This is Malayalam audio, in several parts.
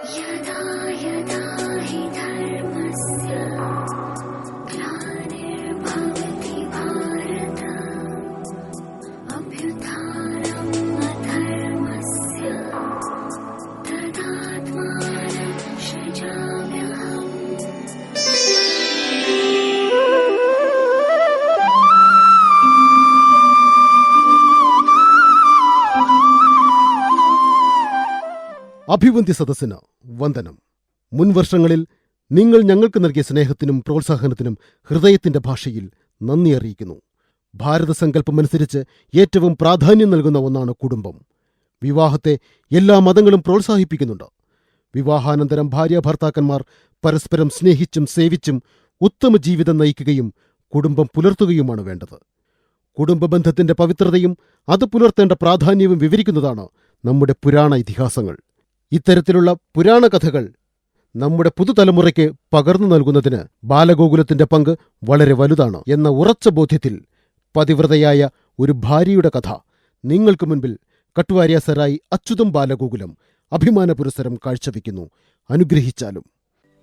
यदा यदा हि धर्मस्य ग्लानिर्भवति भारत अभ्युत्थानम् अधर्मस्य तदात्मानं सृजाम्यहम्। അഭിവന്ദ്യ സദസ്സിന് വന്ദനം. മുൻവർഷങ്ങളിൽ നിങ്ങൾ ഞങ്ങൾക്ക് നൽകിയ സ്നേഹത്തിനും പ്രോത്സാഹനത്തിനും ഹൃദയത്തിന്റെ ഭാഷയിൽ നന്ദി അറിയിക്കുന്നു. ഭാരത സങ്കല്പമനുസരിച്ച് ഏറ്റവും പ്രാധാന്യം നൽകുന്ന ഒന്നാണ് കുടുംബം. വിവാഹത്തെ എല്ലാ മതങ്ങളും പ്രോത്സാഹിപ്പിക്കുന്നുണ്ട്. വിവാഹാനന്തരം ഭാര്യാഭർത്താക്കന്മാർ പരസ്പരം സ്നേഹിച്ചും സേവിച്ചും ഉത്തമ ജീവിതം നയിക്കുകയും കുടുംബം പുലർത്തുകയുമാണ് വേണ്ടത്. കുടുംബബന്ധത്തിന്റെ പവിത്രതയും അത് പുലർത്തേണ്ട പ്രാധാന്യവും വിവരിക്കുന്നതാണ് നമ്മുടെ പുരാണ ഇതിഹാസങ്ങൾ. ഇത്തരത്തിലുള്ള പുരാണ കഥകൾ നമ്മുടെ പുതുതലമുറയ്ക്ക് പകർന്നു നൽകുന്നതിന് ബാലഗോകുലത്തിന്റെ പങ്ക് വളരെ വലുതാണ് എന്ന ഉറച്ച ബോധ്യത്തിൽ പതിവ്രതയായ ഒരു ഭാര്യയുടെ കഥ നിങ്ങൾക്ക് മുൻപിൽ കട്ടുവാര്യ സരായി അച്യുതം ബാലഗോകുലം അഭിമാന പുരസ്സരം കാഴ്ചവെക്കുന്നു. അനുഗ്രഹിച്ചാലും.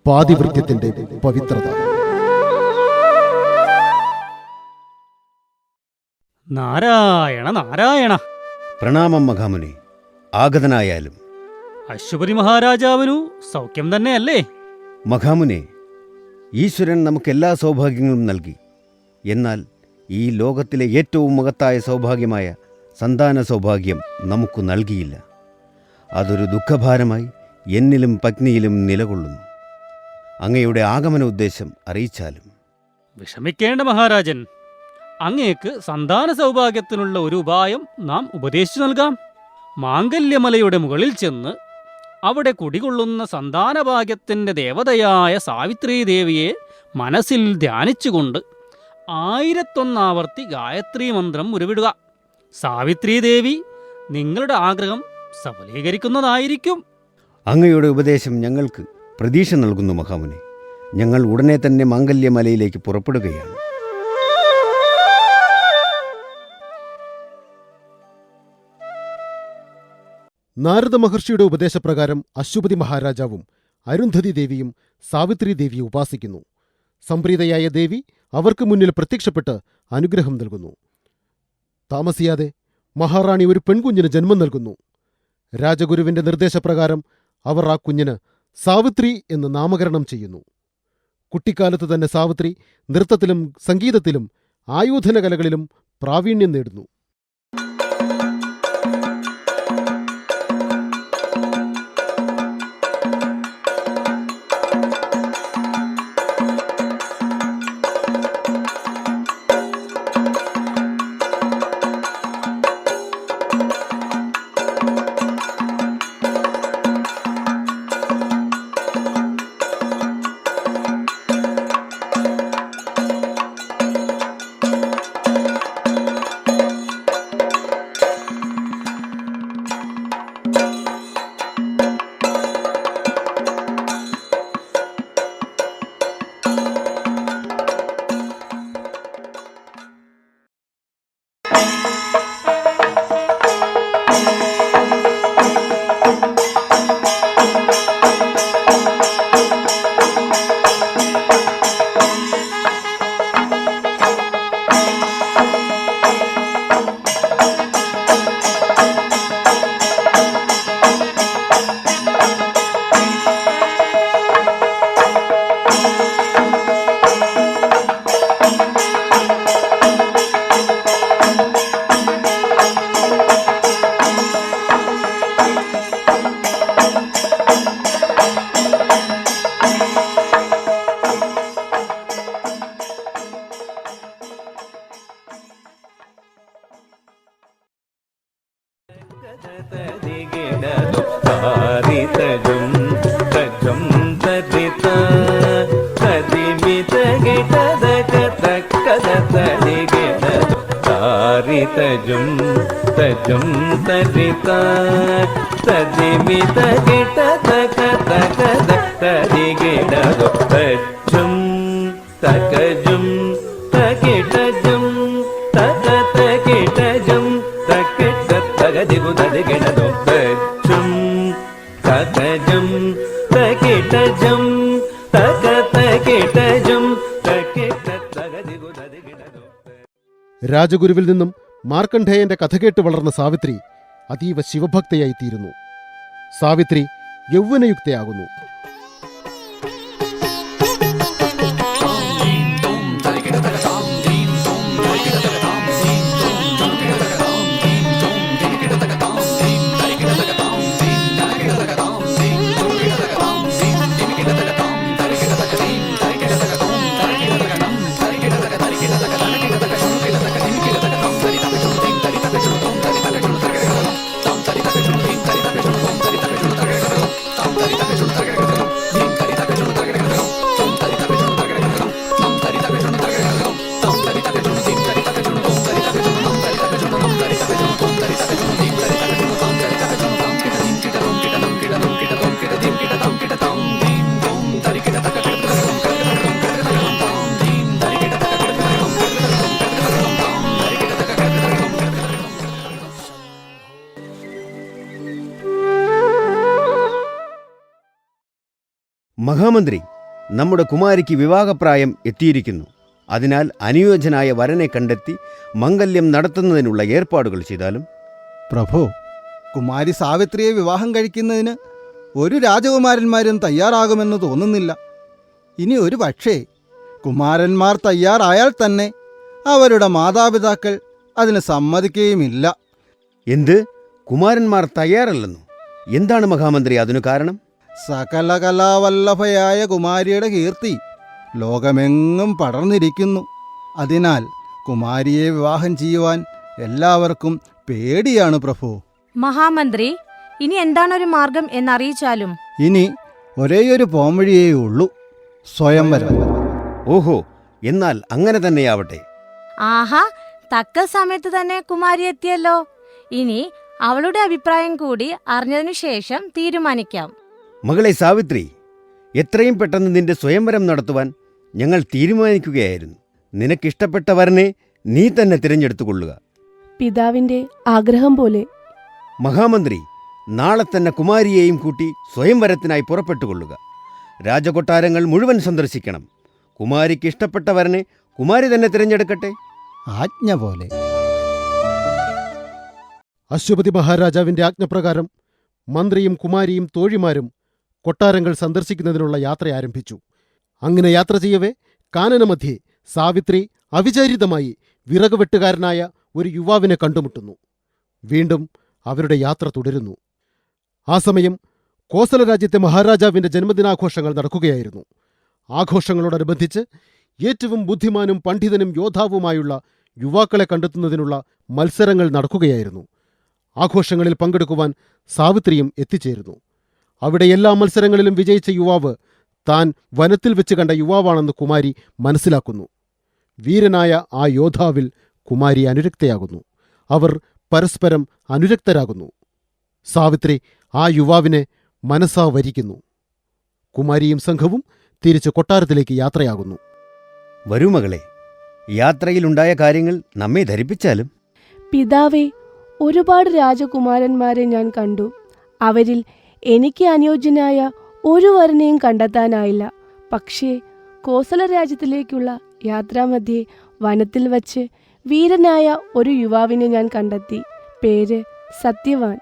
പാതിവൃത്യത്തിന്റെ പവിത്രത. നാരായണ നാരായണ. പ്രണാമം മഹാമുനി. ആഗതനായാലും അശ്വപതി മഹാരാജാവിനു സൗഖ്യം തന്നെയല്ലേ? മഹാമുനെ, ഈശ്വരൻ നമുക്കെല്ലാ സൗഭാഗ്യങ്ങളും നൽകി. എന്നാൽ ഈ ലോകത്തിലെ ഏറ്റവും മഹത്തായ സൗഭാഗ്യമായ സന്താന സൗഭാഗ്യം നമുക്ക് നൽകിയില്ല. അതൊരു ദുഃഖഭാരമായി എന്നിലും പത്നിയിലും നിലകൊള്ളുന്നു. അങ്ങയുടെ ആഗമന ഉദ്ദേശം അറിയിച്ചാലും. വിഷമിക്കേണ്ട മഹാരാജൻ, അങ്ങേക്ക് സന്താന സൗഭാഗ്യത്തിനുള്ള ഒരു ഉപായം നാം ഉപദേശിച്ചു നൽകാം. മാംഗല്യമലയുടെ മുകളിൽ ചെന്ന് അവിടെ കുടികൊള്ളുന്ന സന്താനഭാഗ്യത്തിൻ്റെ ദേവതയായ സാവിത്രീദേവിയെ മനസ്സിൽ ധ്യാനിച്ചുകൊണ്ട് 1001 ആവർത്തി ഗായത്രി മന്ത്രം ഉരുവിടുക. സാവിത്രീദേവി നിങ്ങളുടെ ആഗ്രഹം സഫലീകരിക്കുന്നതായിരിക്കും. അങ്ങയുടെ ഉപദേശം ഞങ്ങൾക്ക് പ്രതീക്ഷ നൽകുന്നു മഹാമുനി. ഞങ്ങൾ ഉടനെ തന്നെ മാംഗല്യമലയിലേക്ക് പുറപ്പെടുകയാണ്. നാരദ മഹർഷിയുടെ ഉപദേശപ്രകാരം അശ്വപതി മഹാരാജാവും അരുന്ധതി ദേവിയും സാവിത്രി ദേവിയെ ഉപാസിക്കുന്നു. സംപ്രീതയായ ദേവി അവർക്ക് മുന്നിൽ പ്രത്യക്ഷപ്പെട്ട് അനുഗ്രഹം നൽകുന്നു. താമസിയാതെ മഹാറാണി ഒരു പെൺകുഞ്ഞിന് ജന്മം നൽകുന്നു. രാജഗുരുവിന്റെ നിർദ്ദേശപ്രകാരം അവർ ആ കുഞ്ഞിന് സാവിത്രി എന്ന് നാമകരണം ചെയ്യുന്നു. കുട്ടിക്കാലത്ത് തന്നെ സാവിത്രി നൃത്തത്തിലും സംഗീതത്തിലും ആയോധന കലകളിലും പ്രാവീണ്യം നേടുന്നു. തജും തരിത തജിമി തകിട തക തക തരികിടതു തജും തകജും തകിടജും തക തകിടജും തകിട തകജിഗു തരികിടതു തജും തകജും രാജഗുരുവിൽ നിന്നും മാർക്കണ്ഡേയന്റെ കഥ കേട്ട് വളർന്ന സാവിത്രി അതീവ ശിവഭക്തയായിത്തീരുന്നു. സാവിത്രി യൗവനയുക്തയാകുന്നു. മഹാമന്ത്രി, നമ്മുടെ കുമാരിക്ക് വിവാഹപ്രായം എത്തിയിരിക്കുന്നു. അതിനാൽ അനുയോജ്യനായ വരനെ കണ്ടെത്തി മംഗല്യം നടത്തുന്നതിനുള്ള ഏർപ്പാടുകൾ ചെയ്താലും. പ്രഭു, കുമാരി സാവിത്രിയെ വിവാഹം കഴിക്കുന്നതിന് ഒരു രാജകുമാരന്മാരും തയ്യാറാകുമെന്ന് തോന്നുന്നില്ല. ഇനി ഒരു പക്ഷേ കുമാരന്മാർ തയ്യാറായാൽ തന്നെ അവരുടെ മാതാപിതാക്കൾ അതിന് സമ്മതിക്കുകയുമില്ല. എന്ത്? കുമാരന്മാർ തയ്യാറല്ലെന്നോ? എന്താണ് മഹാമന്ത്രി അതിനു കാരണം? സകല കലാവല്ലഭയായ കുമാരിയുടെ കീർത്തി ലോകമെങ്ങും പടർന്നിരിക്കുന്നു. അതിനാൽ കുമാരിയെ വിവാഹം ചെയ്യുവാൻ എല്ലാവർക്കും പേടിയാണ് പ്രഭു. മഹാമന്ത്രി, ഇനി എന്താണൊരു മാർഗം എന്നറിയിച്ചാലും. ഇനി ഒരേയൊരു പോംവഴിയേ ഉള്ളൂ, സ്വയംവരം. ഓഹോ, എന്നാൽ അങ്ങനെ തന്നെയാവട്ടെ. ആഹാ, തക്ക സമയത്ത് തന്നെ കുമാരി എത്തിയല്ലോ. ഇനി അവളുടെ അഭിപ്രായം കൂടി അറിഞ്ഞതിനു ശേഷം തീരുമാനിക്കാം. മകളെ സാവിത്രി, എത്രയും പെട്ടെന്ന് നിന്റെ സ്വയംവരം നടത്തുവാൻ ഞങ്ങൾ തീരുമാനിക്കുകയായിരുന്നു. നിനക്കിഷ്ടപ്പെട്ട വരനെ നീ തന്നെ തിരഞ്ഞെടുത്തുകൊള്ളുക. പിതാവിന്റെ ആഗ്രഹം പോലെ. മഹാമന്ത്രി, നാളെ തന്നെ കുമാരിയെയും കൂട്ടി സ്വയംവരത്തിനായി പുറപ്പെട്ടുകൊള്ളുക. രാജകൊട്ടാരങ്ങൾ മുഴുവൻ സന്ദർശിക്കണം. കുമാരിക്ക് ഇഷ്ടപ്പെട്ട വരനെ കുമാരി തന്നെ തിരഞ്ഞെടുക്കട്ടെ. ആജ്ഞ പോലെ. അശ്വപതി മഹാരാജാവിന്റെ ആജ്ഞപ്രകാരം മന്ത്രിയും കുമാരിയും തോഴിമാരും കൊട്ടാരങ്ങൾ സന്ദർശിക്കുന്നതിനുള്ള യാത്ര ആരംഭിച്ചു. അങ്ങനെ യാത്ര ചെയ്യവേ കാനനമധ്യേ സാവിത്രി അവിചാരിതമായി വിറകുവെട്ടുകാരനായ ഒരു യുവാവിനെ കണ്ടുമുട്ടുന്നു. വീണ്ടും അവരുടെ യാത്ര തുടരുന്നു. ആ സമയം കോസലരാജ്യത്തെ മഹാരാജാവിന്റെ ജന്മദിനാഘോഷങ്ങൾ നടക്കുകയായിരുന്നു. ആഘോഷങ്ങളോടനുബന്ധിച്ച് ഏറ്റവും ബുദ്ധിമാനും പണ്ഡിതനും യോദ്ധാവുമായുള്ള യുവാക്കളെ കണ്ടെത്തുന്നതിനുള്ള മത്സരങ്ങൾ നടക്കുകയായിരുന്നു. ആഘോഷങ്ങളിൽ പങ്കെടുക്കുവാൻ സാവിത്രിയും എത്തിച്ചേരുന്നു. അവിടെ എല്ലാ മത്സരങ്ങളിലും വിജയിച്ച യുവാവ് താൻ വനത്തിൽ വെച്ച് കണ്ട യുവാവാണെന്ന് കുമാരി മനസ്സിലാക്കുന്നു. വീരനായ ആ യോദ്ധാവിൽ കുമാരി അനുരക്തയാകുന്നു. അവർ പരസ്പരം അനുരക്തരാകുന്നു. സാവിത്രി ആ യുവാവിനെ മനസ്സാ വരിക്കുന്നു. കുമാരിയും സംഘവും തിരിച്ച് കൊട്ടാരത്തിലേക്ക് യാത്രയാകുന്നു. വരൂ മകളെ, യാത്രയിലുണ്ടായ കാര്യങ്ങൾ നമ്മെ ധരിപ്പിച്ചാലും. പിതാവേ, ഒരുപാട് രാജകുമാരന്മാരെ ഞാൻ കണ്ടു. അവരിൽ എനിക്ക് അനുയോജ്യനായ ഒരു വരനെയും കണ്ടെത്താനായില്ല. പക്ഷേ കോസല രാജ്യത്തിലേക്കുള്ള യാത്രാമധ്യേ വനത്തിൽ വച്ച് വീരനായ ഒരു യുവാവിനെ ഞാൻ കണ്ടെത്തി. പേര് സത്യവാൻ.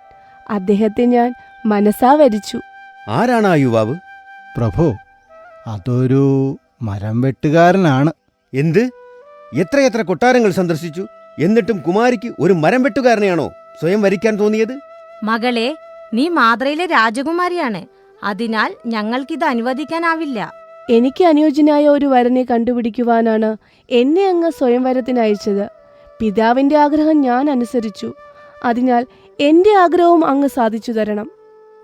അദ്ദേഹത്തെ ഞാൻ മനസ്സാ വരിച്ചു. ആരാണ് ആ യുവാവ്? പ്രഭു, അതൊരു മരം വെട്ടുകാരനാണ്. എന്ത്? എത്രയെത്ര കൊട്ടാരങ്ങൾ സന്ദർശിച്ചു, എന്നിട്ടും കുമാരിക്ക് ഒരു മരം വെട്ടുകാരനെയാണോ സ്വയം വരിക്കാൻ തോന്നിയത്? മകളെ, നീ മാദ്രയിലെ രാജകുമാരിയാണ്. അതിനാൽ ഞങ്ങൾക്കിത് അനുവദിക്കാനാവില്ല. എനിക്ക് അനുയോജ്യനായ ഒരു വരനെ കണ്ടുപിടിക്കുവാനാണ് എന്നെ അങ്ങ് സ്വയംവരത്തിന് അയച്ചത്. പിതാവിന്റെ ആഗ്രഹം ഞാൻ അനുസരിച്ചു. അതിനാൽ എന്റെ ആഗ്രഹവും അങ്ങ് സാധിച്ചു തരണം.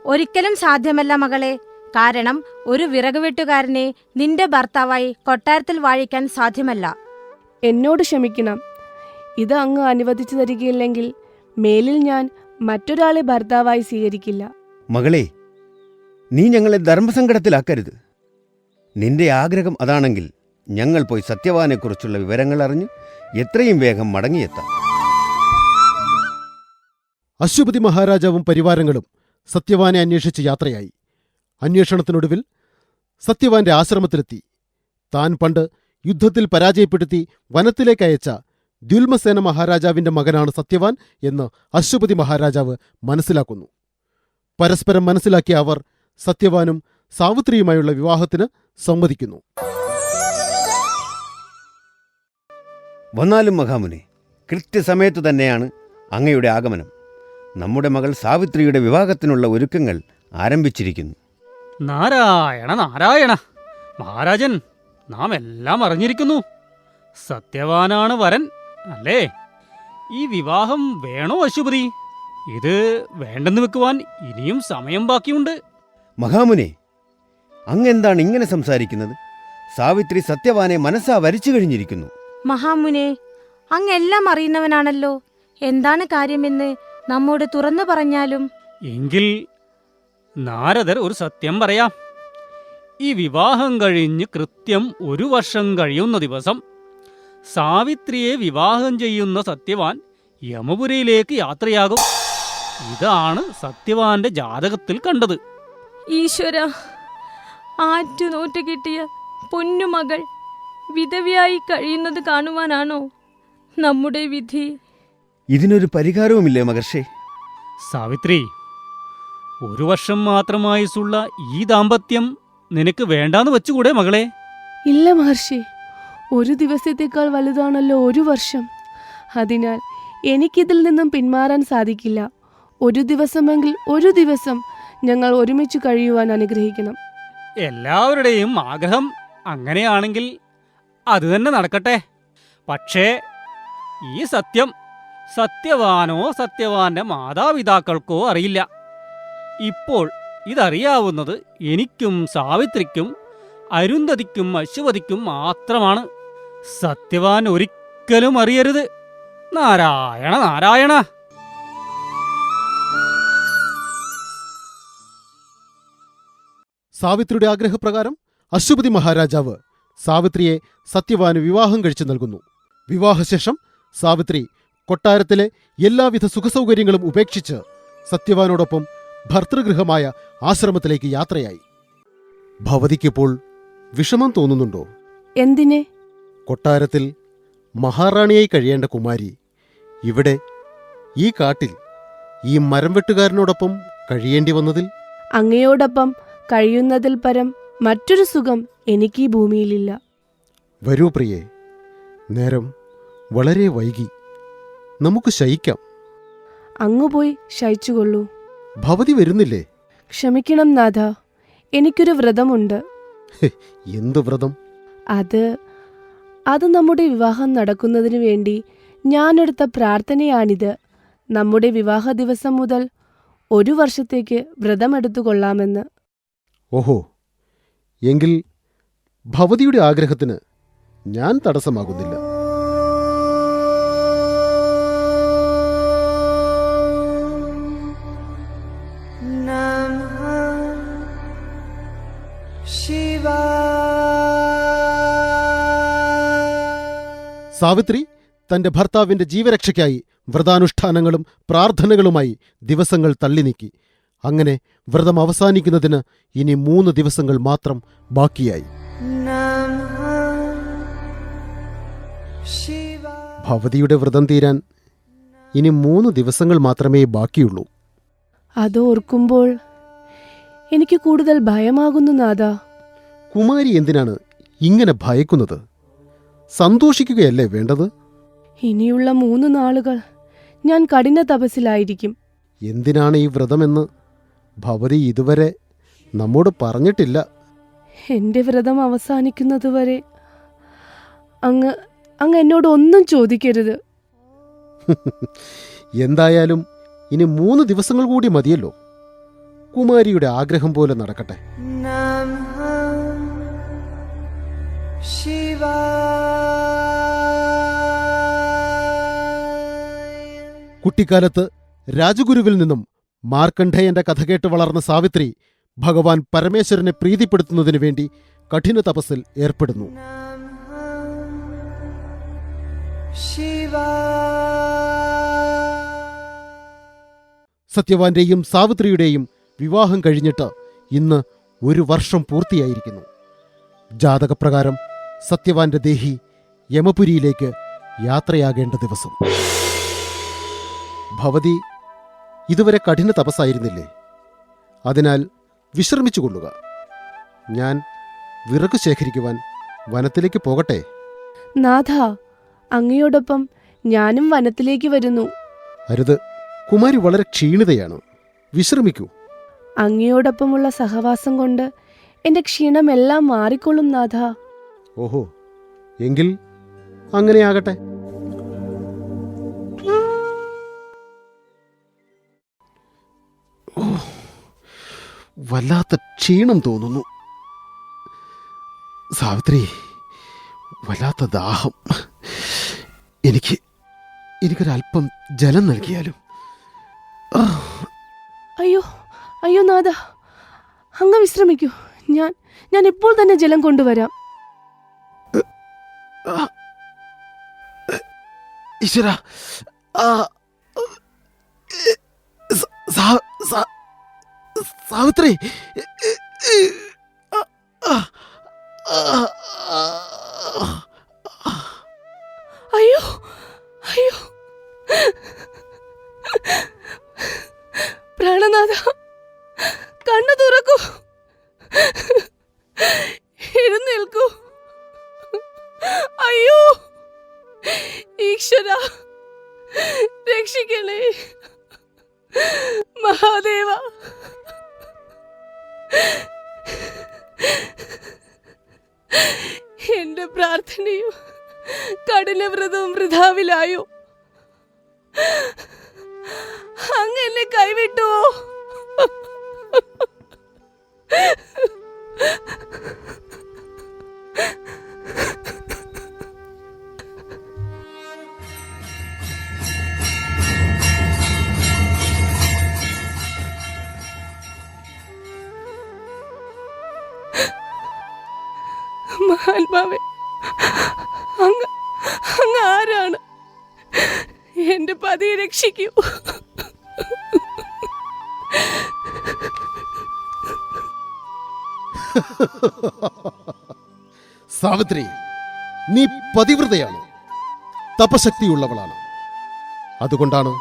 ഒരിക്കലും സാധ്യമല്ല മകളെ. കാരണം ഒരു വിറകുവെട്ടുകാരനെ നിന്റെ ഭർത്താവായി കൊട്ടാരത്തിൽ വാഴിക്കാൻ സാധ്യമല്ല. എന്നോട് ക്ഷമിക്കണം. ഇത് അങ്ങ് അനുവദിച്ചു തരികയില്ലെങ്കിൽ മേലിൽ ഞാൻ മറ്റൊരാളെ ഭർത്താവായി സ്വീകരിക്കില്ല. മകളെ, നീ ഞങ്ങളെ ധർമ്മസങ്കടത്തിലാക്കരുത്. നിന്റെ ആഗ്രഹം അതാണെങ്കിൽ ഞങ്ങൾ പോയി സത്യവാനെക്കുറിച്ചുള്ള വിവരങ്ങൾ അറിഞ്ഞ് എത്രയും വേഗം മടങ്ങിയെത്താം. അശ്വപതി മഹാരാജാവും പരിവാരങ്ങളും സത്യവാനെ അന്വേഷിച്ച് യാത്രയായി. അന്വേഷണത്തിനൊടുവിൽ സത്യവാന്റെ ആശ്രമത്തിലെത്തി. താൻ പണ്ട് യുദ്ധത്തിൽ പരാജയപ്പെടുത്തി വനത്തിലേക്കയച്ച ദ്യുൽമസേന മഹാരാജാവിന്റെ മകനാണ് സത്യവാൻ എന്ന് അശ്വപതി മഹാരാജാവ് മനസ്സിലാക്കുന്നു. പരസ്പരം മനസ്സിലാക്കിയ അവർ സത്യവാനും സാവിത്രിയുമായുള്ള വിവാഹത്തിന് സമ്മതിക്കുന്നു. വന്നാലും മഹാമുനെ, കൃത്യസമയത്തു തന്നെയാണ് അങ്ങയുടെ ആഗമനം. നമ്മുടെ മകൾ സാവിത്രിയുടെ വിവാഹത്തിനുള്ള ഒരുക്കങ്ങൾ ആരംഭിച്ചിരിക്കുന്നു. നാരായണ നാരായണ. മഹാരാജൻ, നാം എല്ലാം അറിഞ്ഞിരിക്കുന്നു. സത്യവാനാണ് വരൻ, അല്ലേ? ഈ വിവാഹം വേണോ അശ്വപതി? ഇത് വേണ്ടെന്ന് വെക്കുവാൻ ഇനിയും സമയം ബാക്കിയുണ്ട്. മഹാമുനെ, അങ്ങെന്താണ് ഇങ്ങനെ സംസാരിക്കുന്നത്? സാവിത്രി സത്യവാനെ മനസ്സാ വരിച്ചു കഴിഞ്ഞിരിക്കുന്നു. മഹാമുനെ, അങ്ങെല്ലാം അറിയുന്നവനാണല്ലോ. എന്താണ് കാര്യമെന്ന് നമ്മോട് തുറന്നു പറഞ്ഞാലും. എങ്കിൽ നാരദർ ഒരു സത്യം പറയാം. ഈ വിവാഹം കഴിഞ്ഞ് കൃത്യം 1 വർഷം കഴിയുന്ന ദിവസം സാവിത്രിയെ വിവാഹം ചെയ്യുന്ന സത്യവാൻ യമപുരയിലേക്ക് യാത്രയാകും. ഇതാണ് സത്യവാന്റെ ജാതകത്തിൽ കണ്ടത്. ഈശ്വര, ആറ്റുനോറ്റ് കിട്ടിയ പൊന്നുമകൾ വിധവയായി കഴിയുന്നത് കാണുവാനാണോ നമ്മുടെ വിധി? ഇതിനൊരു പരിഹാരവുമില്ലേ മഹർഷേ? സാവിത്രി, 1 വർഷം മാത്രമായുസുള്ള ഈ ദാമ്പത്യം നിനക്ക് വേണ്ടാന്ന് വെച്ചുകൂടെ മകളെ? ഇല്ല മഹർഷി, 1 ദിവസത്തേക്കാൾ വലുതാണല്ലോ 1 വർഷം. അതിനാൽ എനിക്കിതിൽ നിന്നും പിന്മാറാൻ സാധിക്കില്ല. 1 ദിവസമെങ്കിൽ 1 ദിവസം ഞങ്ങൾ ഒരുമിച്ച് കഴിയുവാൻ അനുഗ്രഹിക്കണം. എല്ലാവരുടെയും ആഗ്രഹം അങ്ങനെയാണെങ്കിൽ അത് തന്നെ നടക്കട്ടെ. പക്ഷേ ഈ സത്യം സത്യവാനോ സത്യവാന്റെ മാതാപിതാക്കൾക്കോ അറിയില്ല. ഇപ്പോൾ ഇതറിയാവുന്നത് എനിക്കും സാവിത്രിക്കും അരുന്ധതിക്കും അശ്വതിക്കും മാത്രമാണ്. സത്യവാൻ ഒരിക്കലും അറിയരുത്. നാരായണ നാരായണ. സാവിത്രിയുടെ ആഗ്രഹപ്രകാരം അശ്വപതി മഹാരാജാവ് സാവിത്രിയെ സത്യവാന് വിവാഹം കഴിച്ചു നൽകുന്നു. വിവാഹശേഷം സാവിത്രി കൊട്ടാരത്തിലെ എല്ലാവിധ സുഖസൗകര്യങ്ങളും ഉപേക്ഷിച്ച് സത്യവാനോടൊപ്പം ഭർതൃഗൃഹമായ ആശ്രമത്തിലേക്ക് യാത്രയായി. ഭവതിക്കിപ്പോൾ വിഷമം തോന്നുന്നുണ്ടോ? എന്തിനെ? കൊട്ടാരത്തിൽ മഹാറാണിയായി കഴിയേണ്ട കുമാരി ഇവിടെ ഈ കാട്ടിൽ ഈ മരം വെട്ടുകാരനോടൊപ്പം കഴിയേണ്ടി വന്നതിൽ? അങ്ങയോടൊപ്പം കഴിയുന്നതിൽ പരം മറ്റൊരു സുഖം എനിക്ക് ഈ ഭൂമിയിലില്ല. വരൂ പ്രിയേ, നേരം വളരെ വൈകി, നമുക്ക് ശയിക്കാം. അങ്ങുപോയി ശയിച്ചുകൊള്ളൂ. ഭവതി വരുന്നില്ലേ? ക്ഷമിക്കണം നാഥ, എനിക്കൊരു വ്രതമുണ്ട്. എന്ത് വ്രതം? അത് നമ്മുടെ വിവാഹം നടക്കുന്നതിനു വേണ്ടി ഞാനെടുത്ത പ്രാർത്ഥനയാണിത്. നമ്മുടെ വിവാഹ ദിവസം മുതൽ 1 വർഷത്തേക്ക് വ്രതമെടുത്തുകൊള്ളാമെന്ന്. ഓഹോ, എങ്കിൽ ഭവതിയുടെ ആഗ്രഹത്തിന് ഞാൻ തടസ്സമാകുന്നില്ല. സാവിത്രി തന്റെ ഭർത്താവിന്റെ ജീവരക്ഷയ്ക്കായി വ്രതാനുഷ്ഠാനങ്ങളും പ്രാർത്ഥനകളുമായി ദിവസങ്ങൾ തള്ളി നീക്കി. അങ്ങനെ വ്രതം അവസാനിക്കുന്നതിന് ഇനി 3 ദിവസങ്ങൾ മാത്രം ബാക്കിയായി. ഭവതിയുടെ വ്രതം തീരാൻ ഇനി 3 ദിവസങ്ങൾ മാത്രമേ ബാക്കിയുള്ളൂ. അതോർക്കുമ്പോൾ എനിക്ക് കൂടുതൽ ഭയമാകുന്നു നാഥ. കുമാരി എന്തിനാണ് ഇങ്ങനെ ഭയക്കുന്നത്? സന്തോഷിക്കുകയല്ലേ വേണ്ടത്? ഇനിയുള്ള 3 നാളുകൾ ഞാൻ കഠിന തപസ്സിലായിരിക്കും. എന്തിനാണ് ഈ വ്രതമെന്ന് ഭവതി ഇതുവരെ നമ്മോട് പറഞ്ഞിട്ടില്ല. എന്റെ വ്രതം അവസാനിക്കുന്നതുവരെ അങ്ങ് എന്നോട് ഒന്നും ചോദിക്കരുത്. എന്തായാലും ഇനി 3 ദിവസങ്ങൾ കൂടി മതിയല്ലോ. കുമാരിയുടെ ആഗ്രഹം പോലെ നടക്കട്ടെ. കുട്ടിക്കാലത്ത് രാജഗുരുവിൽ നിന്നും മാർക്കണ്ഡേയന്റെ കഥ കേട്ട് വളർന്ന സാവിത്രി ഭഗവാൻ പരമേശ്വരനെ പ്രീതിപ്പെടുത്തുന്നതിനു വേണ്ടി കഠിന തപസ്സിൽ ഏർപ്പെടുന്നു. സത്യവാന്റെയും സാവിത്രിയുടെയും വിവാഹം കഴിഞ്ഞിട്ട് ഇന്ന് 1 വർഷം പൂർത്തിയായിരിക്കുന്നു. ജാതകപ്രകാരം സത്യവാന്റെ ദേഹി യമപുരിയിലേക്ക് യാത്രയാകേണ്ട ദിവസം. ഭവതി ഇതുവരെ കഠിന തപസ്സായിരുന്നില്ലേ? അതിനാൽ വിശ്രമിച്ചുകൊള്ളുക. ഞാൻ വിറക് ശേഖരിക്കുവാൻ വനത്തിലേക്ക് പോകട്ടെ. നാഥ, അങ്ങയോടൊപ്പം ഞാനും വനത്തിലേക്ക് വരുന്നു. അരുത്, കുമാരി വളരെ ക്ഷീണിതയാണ്. വിശ്രമിക്കൂ. അങ്ങയോടൊപ്പമുള്ള സഹവാസം കൊണ്ട് എന്റെ ക്ഷീണമെല്ലാം മാറിക്കൊള്ളും നാഥ. ഓഹോ, എങ്കിൽ അങ്ങനെയാകട്ടെ. ഓ, വല്ലാത്ത ക്ഷീണം തോന്നുന്നു. സാവിത്രി, വല്ലാത്ത ദാഹം. എനിക്കൊരല്പം ജലം നൽകിയാലും. അയ്യോ അയ്യോ നാഥ, അങ്ങ് വിശ്രമിക്കൂ. ഞാൻ ഇപ്പോൾ തന്നെ ജലം കൊണ്ടുവരാം. ഈശ്വര, സാവിത്രി, അയ്യോ അയ്യോ, പ്രാണനാഥ, കണ്ണു തുറക്കൂ, എഴുന്നേൽക്കൂ. അയ്യോ ഈശ്വര, രക്ഷിക്കണേ മഹാദേവ. എന്റെ പ്രാർത്ഥനയും കഠിനവ്രതവും വൃഥാവിലായോ? അങ്ങ് എന്നെ കൈവിട്ടുവോ? മഹാത്മാവേ, അങ്ങ് ആരാണ്? എന്റെ പതിയെ രക്ഷിക്കൂ. സാവിത്രി, നീ പതിവ്രതയാണ്, തപശക്തിയുള്ളവളാണ്. അതുകൊണ്ടാണ്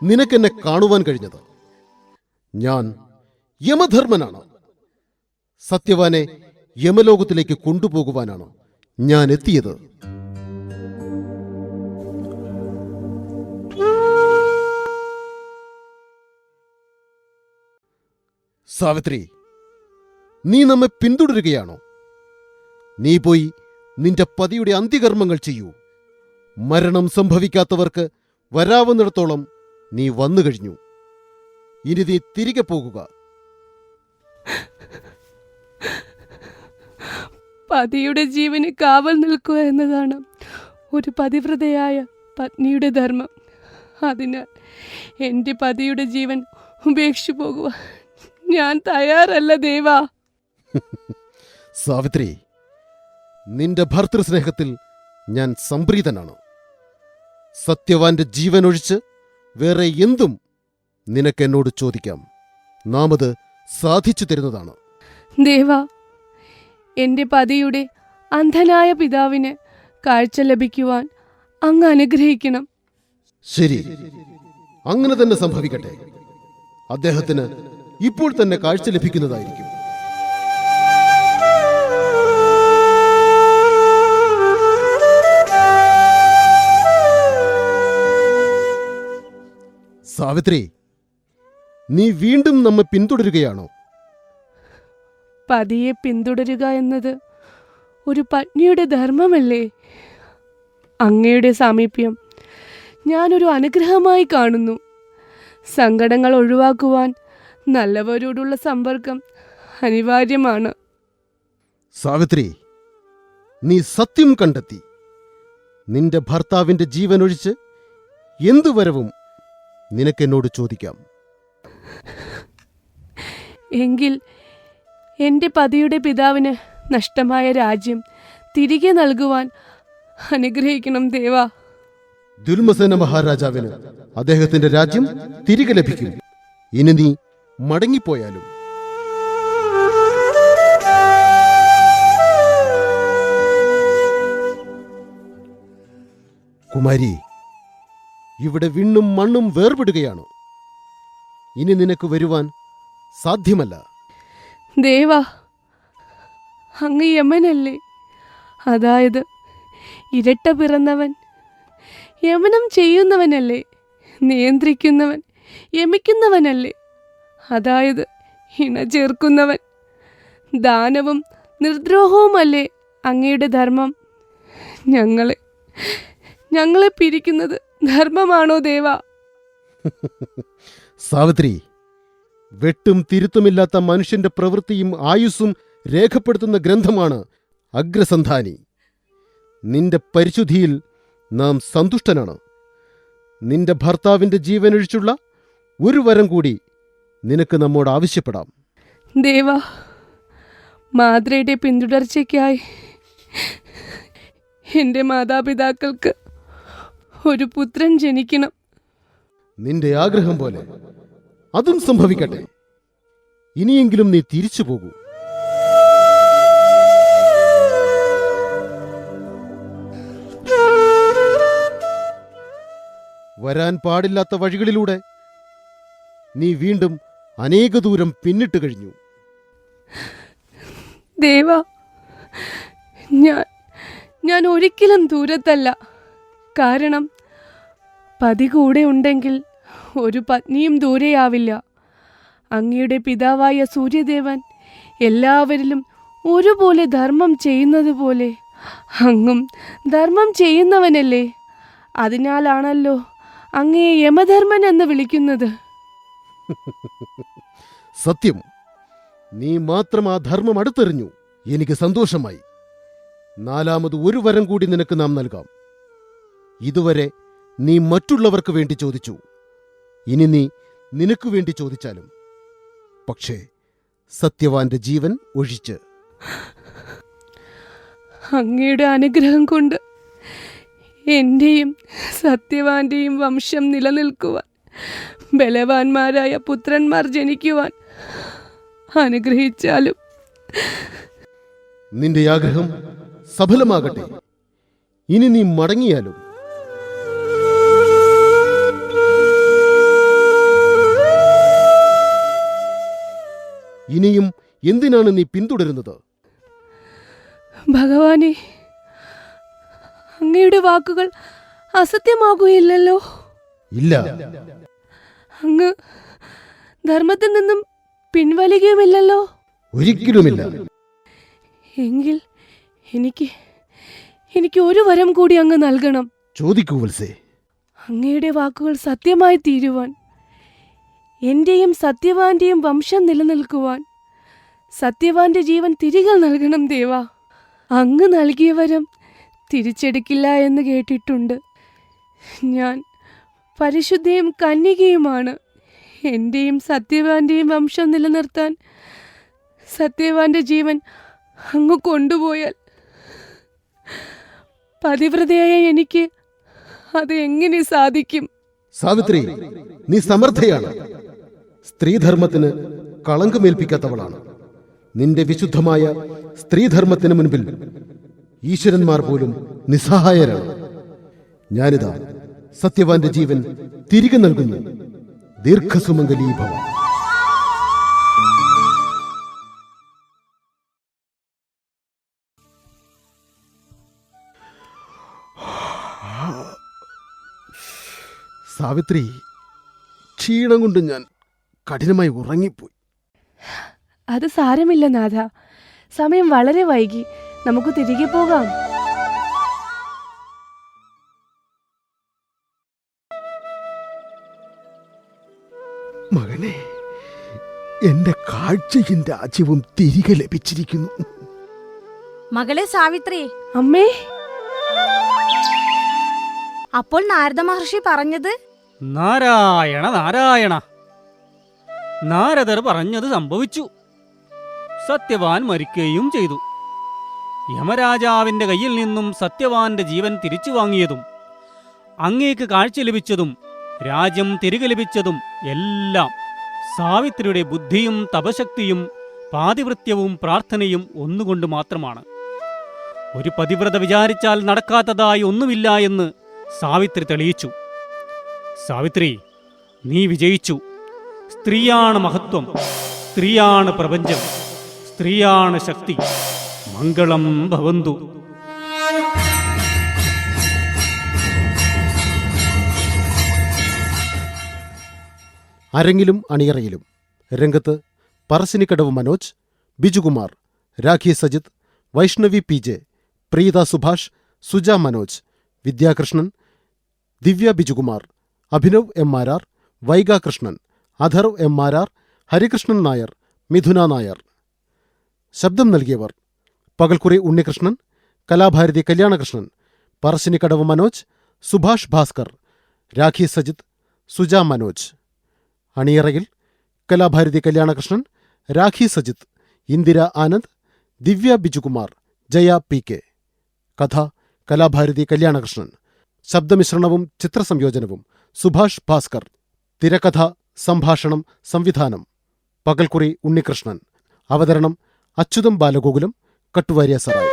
നിനക്കെന്നെ കാണുവാൻ കഴിഞ്ഞത്. ഞാൻ യമധർമ്മനാണ്. സത്യവാനെ യമലോകത്തിലേക്ക് കൊണ്ടുപോകുവാനാണ് ഞാൻ എത്തിയത്. സാവിത്രി, നീ നമ്മെ പിന്തുടരുകയാണോ? നീ പോയി നിന്റെ പതിയുടെ അന്ത്യകർമ്മങ്ങൾ ചെയ്യൂ. മരണം സംഭവിക്കാത്തവർക്ക് വരാവുന്നിടത്തോളം നീ വന്നു കഴിഞ്ഞു. ഇനി നീ തിരികെ പോകുക. പതിയുടെ ജീവന് കാവൽ നിൽക്കുക എന്നതാണ് ഒരു പതിവ്രതയായ പത്നിയുടെ ധർമ്മം. അതിനാൽ എൻ്റെ പതിയുടെ ജീവൻ ഉപേക്ഷിച്ചു പോകുക ഞാൻ തയ്യാറല്ല ദേവാ. സാവിത്രി, നിന്റെ ഭർതൃസ്നേഹത്തിൽ ഞാൻ സംപ്രീതനാണ്. സത്യവാന്റെ ജീവനൊഴിച്ച് വേറെ എന്തും നിനക്കെന്നോട് ചോദിക്കാം. നാം അത് സാധിച്ചു തരുന്നതാണ്. ദേവാ, എൻ്റെ പതിയുടെ അന്ധനായ പിതാവിന് കാഴ്ച ലഭിക്കുവാൻ അങ്ങ് അനുഗ്രഹിക്കണം. ശരി, അങ്ങനെ തന്നെ സംഭവിക്കട്ടെ. അദ്ദേഹത്തിന് ഇപ്പോൾ തന്നെ കാഴ്ച ലഭിക്കുന്നതായിരിക്കും. സാവിത്രി, നീ വീണ്ടും നമ്മെ പിന്തുടരുകയാണോ? പതിയെ പിന്തുടരുക എന്നത് ഒരു പത്നിയുടെ ധർമ്മമല്ലേ? അങ്ങയുടെ സാമീപ്യം ഞാനൊരു അനുഗ്രഹമായി കാണുന്നു. സങ്കടങ്ങൾ ഒഴിവാക്കുവാൻ നല്ലവരോടുള്ള സമ്പർക്കം അനിവാര്യമാണ്. സാവിത്രി, നീ സത്യം കണ്ടെത്തി. നിന്റെ ഭർത്താവിന്റെ ജീവനൊഴിച്ച് എന്തു വരവും നിനക്കെന്നോട് ചോദിക്കാം. എങ്കിൽ എൻ്റെ പതിയുടെ പിതാവിന് നഷ്ടമായ രാജ്യം തിരികെ നൽകുവാൻ അനുഗ്രഹിക്കണം ദേവാ. ദുൽമസേന മഹാരാജാവിന് അദ്ദേഹത്തിന്റെ രാജ്യം തിരികെ ലഭിക്കും. ഇനി നീ മടങ്ങിപ്പോയാലും. കുമാരി, ഇവിടെ വിണ്ണും മണ്ണും വേർപെടുകയാണ്. ഇനി നിനക്ക് വരുവാൻ സാധ്യമല്ല. ദേവാ, അങ്ങ് യമനല്ലേ? അതായത് ഇരട്ട പിറന്നവൻ, യമനം ചെയ്യുന്നവനല്ലേ? നിയന്ത്രിക്കുന്നവൻ, യമിക്കുന്നവനല്ലേ? അതായത് ഇണ ചേർക്കുന്നവൻ. ദാനവും നിർദ്രോഹവുമല്ലേ അങ്ങയുടെ ധർമ്മം? ഞങ്ങളെ പിരിക്കുന്നത് ധർമ്മമാണോ ദേവാ? സാവിത്രി, വെട്ടും തിരുത്തുമില്ലാത്ത മനുഷ്യന്റെ പ്രവൃത്തിയും ആയുസ്സും രേഖപ്പെടുത്തുന്ന ഗ്രന്ഥമാണ് അഗ്രസന്ധാനി. നിന്റെ പരിശുദ്ധിയിൽ നാം സന്തുഷ്ടനാണ്. നിന്റെ ഭർത്താവിന്റെ ജീവനൊഴിച്ചുള്ള ഒരു വരം കൂടി നിനക്ക് നമ്മോട് ആവശ്യപ്പെടാം. ദേവാ, മാതൃയുടെ പിന്തുടർച്ചയ്ക്കായി എൻ്റെ മാതാപിതാക്കൾക്ക് ഒരു പുത്രൻ ജനിക്കണം. നിന്റെ ആഗ്രഹം പോലെ അതും സംഭവിക്കട്ടെ. ഇനിയെങ്കിലും നീ തിരിച്ചു പോകൂ. വരാൻ പാടില്ലാത്ത വഴികളിലൂടെ നീ വീണ്ടും അനേക ദൂരം പിന്നിട്ട് കഴിഞ്ഞു. ദേവാ, ഞാൻ ഒരിക്കലും ദൂരത്തല്ല. കാരണം പതി കൂടെ ഉണ്ടെങ്കിൽ ഒരു പത്നിയും ദൂരെയാവില്ല. അങ്ങയുടെ പിതാവായ സൂര്യദേവൻ എല്ലാവരിലും ഒരുപോലെ ധർമ്മം ചെയ്യുന്നത് പോലെ അങ്ങും ധർമ്മം ചെയ്യുന്നവനല്ലേ? അതിനാലാണല്ലോ അങ്ങയെ യമധർമ്മൻ എന്ന് വിളിക്കുന്നത്. സത്യം, നീ മാത്രം ആ ധർമ്മം അടുത്തെറിഞ്ഞു. എനിക്ക് സന്തോഷമായി. നാലാമത് ഒരു വരം കൂടി നിനക്ക് നാം നൽകാം. ഇതുവരെ നീ മറ്റുള്ളവർക്ക് വേണ്ടി ചോദിച്ചു. ഇനി നീ നിനക്ക് വേണ്ടി ചോദിച്ചാലും, പക്ഷേ സത്യവാന്റെ ജീവൻ ഒഴിച്ച്. അങ്ങയുടെ അനുഗ്രഹം കൊണ്ട് എൻ്റെയും സത്യവാന്റെയും വംശം നിലനിൽക്കുവാൻ, ബലവാന്മാരായ പുത്രന്മാർ ജനിക്കുവാൻ അനുഗ്രഹിച്ചാലും. നിന്റെ ആഗ്രഹം സഫലമാകട്ടെ. ഇനി നീ മടങ്ങിയാലും. ഇനിയും എന്തിനാണ് നീ പിന്തുടരുന്നത്? ഭഗവാനെ, അങ്ങയുടെ വാക്കുകൾ അസത്യമാകുകയില്ലല്ലോ. ഇല്ല. അങ്ങ് ധർമ്മത്തിൽ നിന്നും പിൻവലിക്കുകയുമില്ലല്ലോ. ഒരിക്കലുമില്ല. എങ്കിൽ എനിക്ക് ഒരു വരം കൂടി അങ്ങ് നൽകണം. ചോദിക്കൂ വത്സേ. അങ്ങയുടെ വാക്കുകൾ സത്യമായി തീരുവാൻ, എന്റെയും സത്യവാന്റെയും വംശം നിലനിൽക്കുവാൻ, സത്യവാന്റെ ജീവൻ തിരികെ നൽകണം ദേവാ. അങ്ങ് നൽകിയ വരം തിരിച്ചെടുക്കില്ല എന്ന് കേട്ടിട്ടുണ്ട്. ഞാൻ പരിശുദ്ധയും കന്യകയുമാണ്. എന്റെയും സത്യവാന്റെയും വംശം നിലനിർത്താൻ സത്യവാന്റെ ജീവൻ അങ്ങ് കൊണ്ടുപോയാൽ പതിവ്രതയായ എനിക്ക് അത് എങ്ങനെ സാധിക്കും? സാവിത്രി, നീ സമർത്ഥയാണ്. സ്ത്രീധർമ്മത്തിന് കളങ്കമേൽപ്പിക്കാത്തവളാണ്. നിന്റെ വിശുദ്ധമായ സ്ത്രീധർമ്മത്തിന് മുൻപിൽ ഈശ്വരന്മാർ പോലും നിസ്സഹായരാണ്. ഞാനിതാ സത്യവാന്റെ ജീവൻ തിരികെ നൽകുന്നു. ദീർഘസുമംഗലീഭവ. സാവിത്രി, ക്ഷീണം കൊണ്ട് ഞാൻ കഠിനമായി ഉറങ്ങിപ്പോയി. അത് സാരമില്ല നാഥ, സമയം വളരെ വൈകി. നമുക്ക് തിരികെ പോകാം. മകനെ, എന്റെ കാഴ്ചയും രാജ്യവും തിരികെ ലഭിച്ചിരിക്കുന്നു. മകളെ സാവിത്രി, അമ്മേ, അപ്പോൾ നാരദ മഹർഷി പറഞ്ഞത്? നാരായണ നാരായണ. നാരദർ പറഞ്ഞത് സംഭവിച്ചു. സത്യവാൻ മരിക്കുകയും ചെയ്തു. യമരാജാവിന്റെ കയ്യിൽ നിന്നും സത്യവാന്റെ ജീവൻ തിരിച്ചു വാങ്ങിയതും അങ്ങേക്ക് കാഴ്ച ലഭിച്ചതും രാജ്യം തിരികെ ലഭിച്ചതും എല്ലാം സാവിത്രിയുടെ ബുദ്ധിയും തപശക്തിയും പാതിവൃത്യവും പ്രാർത്ഥനയും ഒന്നുകൊണ്ട് മാത്രമാണ്. ഒരു പതിവ്രത വിചാരിച്ചാൽ നടക്കാത്തതായി ഒന്നുമില്ല എന്ന് സാവിത്രി തെളിയിച്ചു. സാവിത്രി, നീ വിജയിച്ചു. സ്ത്രീയാണ് മഹത്വം, സ്ത്രീയാണ് പ്രപഞ്ചം, സ്ത്രീയാണ് ശക്തി. മംഗളം ഭവന്തു. അരങ്ങിലും അണിയറയിലും രംഗത്ത് പറശ്ശിനിക്കടവ് മനോജ്, ബിജുകുമാർ, രാഖി സജിത്ത്, വൈഷ്ണവി പി ജെ, പ്രീത സുഭാഷ്, സുജ മനോജ്, വിദ്യാകൃഷ്ണൻ, ദിവ്യ ബിജുകുമാർ, അഭിനവ് എം മാരാർ, വൈഗ കൃഷ്ണൻ, അധർവ് എം മാരാർ, ഹരികൃഷ്ണൻ നായർ, മിഥുന നായർ. ശബ്ദം നൽകിയവർ പകൽക്കുറി ഉണ്ണികൃഷ്ണൻ, കലാഭാരതി കല്യാണകൃഷ്ണൻ, പറശ്ശിനിക്കടവ് മനോജ്, സുഭാഷ് ഭാസ്കർ, രാഖി സജിത്ത്, സുജ മനോജ്. അണിയറയിൽ കലാഭാരതി കല്യാണകൃഷ്ണൻ, രാഖി സജിത്ത്, ഇന്ദിര ആനന്ദ്, ദിവ്യ ബിജുകുമാർ, ജയ പി കെ. കഥ കലാഭാരതി കല്യാണകൃഷ്ണൻ. ശബ്ദമിശ്രണവും ചിത്രസംയോജനവും സുഭാഷ് ഭാസ്കർ. തിരക്കഥ, സംഭാഷണം, സംവിധാനം പകൽക്കുറി ഉണ്ണികൃഷ്ണൻ. അവതരണം അച്യുതം ബാലഗോകുലം, കട്ടുവാര്യ സറായി.